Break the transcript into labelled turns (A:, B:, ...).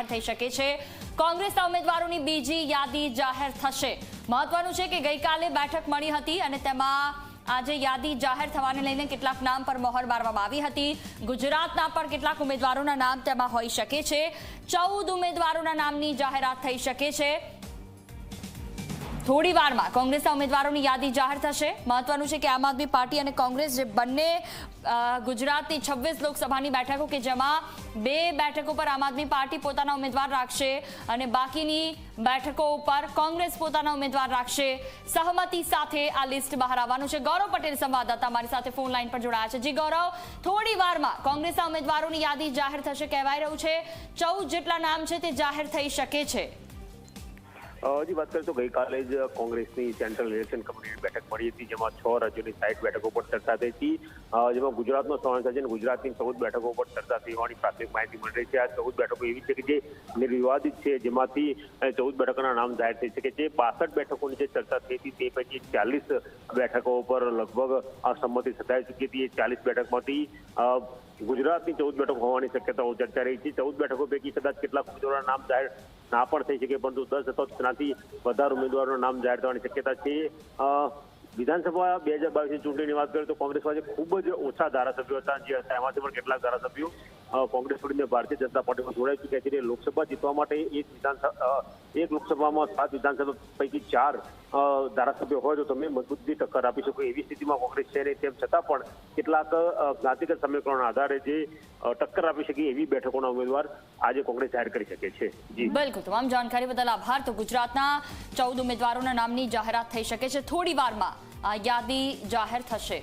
A: થઈ શકે છે। કોંગ્રેસના ઉમેદવારોની બીજી યાદી જાહેર થશે। મહત્વનું છે કે ગઈકાલે બેઠક મળી હતી અને તેમાં આજે યાદી જાહેર થવાને લઈને કેટલાક નામ પર મહોર મારવામાં આવી હતી। ગુજરાતના પણ કેટલાક ઉમેદવારોના નામ તેમાં હોઈ શકે છે। 14 ઉમેદવારોના નામની જાહેરાત થઈ શકે છે। થોડી વારમાં કોંગ્રેસના ઉમેદવારોની યાદી જાહેર થશે। મહત્વનું છે કે આમ આદમી પાર્ટી અને કોંગ્રેસ જે બંને ગુજરાતની 26 લોકસભાની બેઠકો કે જેમાં 2 બેઠકો પર આમ આદમી પાર્ટી પોતાના ઉમેદવાર રાખશે અને બાકીની બેઠકો ઉપર કોંગ્રેસ પોતાના ઉમેદવાર રાખશે। સહમતિ સાથે આ લિસ્ટ બહાર આવવાનું છે। ગૌરવ પટેલ સંવાદદાતા મારી સાથે ફોન લાઈન પર જોડાયા છે। જી ગૌરવ, થોડી વારમાં કોંગ્રેસના ઉમેદવારોની યાદી જાહેર થશે કહેવાય રહ્યું છે। 14 જેટલા નામ છે તે જાહેર થઈ શકે છે।
B: હજી વાત કરીએ તો ગઈકાલે જ કોંગ્રેસની સેન્ટ્રલ ઇલેક્શન કમિટીની બેઠક મળી હતી, જેમાં 6 રાજ્યોની 60 બેઠકો પર ચર્ચા થઈ હતી, જેમાં ગુજરાતનો સમાવેશ છે અને ગુજરાતની 14 બેઠકો પર ચર્ચા થઈ હોવાની પ્રાથમિક માહિતી મળી રહી છે। આ 14 બેઠકો એવી છે કે જે નિર્વિવાદિત છે, જેમાંથી 14 બેઠકોના નામ જાહેર થઈ શકે છે। 62 બેઠકોની જે ચર્ચા થઈ હતી તે પૈકી 40 બેઠકો પર લગભગ સંમતિ સધાઈ ચૂકી હતી। 40 બેઠકમાંથી ગુજરાતની 14 બેઠકો હોવાની શક્યતાઓ ચર્ચા રહી છે। 14 બેઠકો પૈકી કદાચ કેટલાક ઉમેદવારોના નામ જાહેર ના પણ થઈ શકે, પરંતુ 10 અથવા તેનાથી વધારે ઉમેદવારોના નામ જાહેર થવાની શક્યતા છે। વિધાનસભા 2022ની ચૂંટણીની વાત કરીએ તો કોંગ્રેસ પાસે ખૂબ જ ઓછા ધારાસભ્યો હતા, જે હતા એમાંથી પણ કેટલાક ધારાસભ્યો કોંગ્રેસ છોડીને ભારતીય જનતા પાર્ટીમાં જોડાઈ ચૂક્યા છે। લોકસભા જીતવા માટે એક લોકસભામાં 7 વિધાનસભા પૈકી 4 ધારાસભ્યો હોય તો તમે મજબૂતથી ટક્કર આપી શકો એવી સ્થિતિમાં કોંગ્રેસ છે નહીં। તેમ છતાં પણ કેટલાક જ્ઞાતિગત સમીકરણોના આધારે જે ટક્કર આપી શકે એવી બેઠકોના ઉમેદવાર આજે કોંગ્રેસ જાહેર કરી શકે છે। જી
A: બિલકુલ, તમામ જાણકારી બદલ આભાર। તો ગુજરાતના 14 ઉમેદવારોના નામની જાહેરાત થઈ શકે છે। થોડી વારમાં યાદી જાહેર થશે।